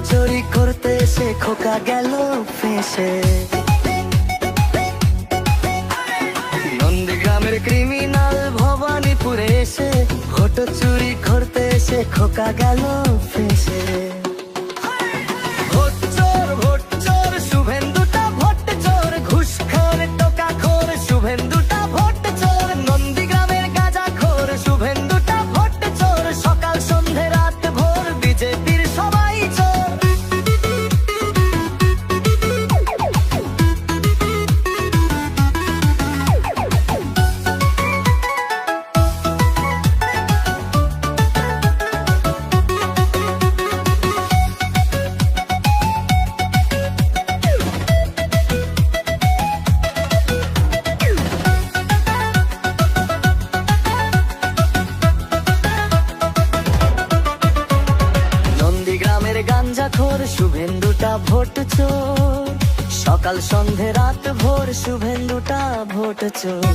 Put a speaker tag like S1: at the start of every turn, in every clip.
S1: চুরি করতে এসে খোকা গেল ফেঁসে। নন্দীগ্রামের ক্রিমিনাল ভবানীপুরে এসে ভোট চুরি করতে এসে খোকা গেল ফেঁসে। ভোট চোর শুভেন্দুটা ভোট চোর, ঘুষখোর টোকাখোর শুভেন্দুটা ভোট চোর। নন্দীগ্রামের গাঁজাখোর শুভেন্দুটা ভোট চোর, সকাল সন্ধে রাত ভোর বিজেপির সবাই চোর। গাঞ্জাখোর শুভেন্দুটা ভোট চোর, সকাল সন্ধে রাত ভোর শুভেন্দুটা ভোট চোর।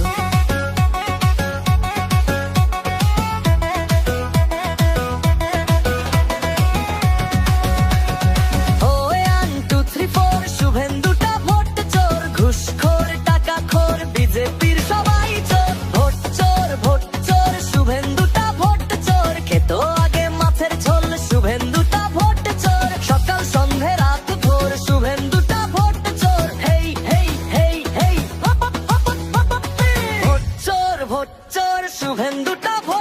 S1: শুভেন্দুটা ভোট চোর, ঘুষখোর টাকাখোর বিজেপির সবাই চোর। ভোট চোর শুভেন্দুটা ভোট চোর, খেতো আগে মাছের ঝোল শুভেন্দুটা ভোট চোর। সকাল সন্ধে রাত ভোর শুভেন্দুটা ভোট চোর। হেই হেই হেই হেই ভোট চোর শুভেন্দুটা ভোট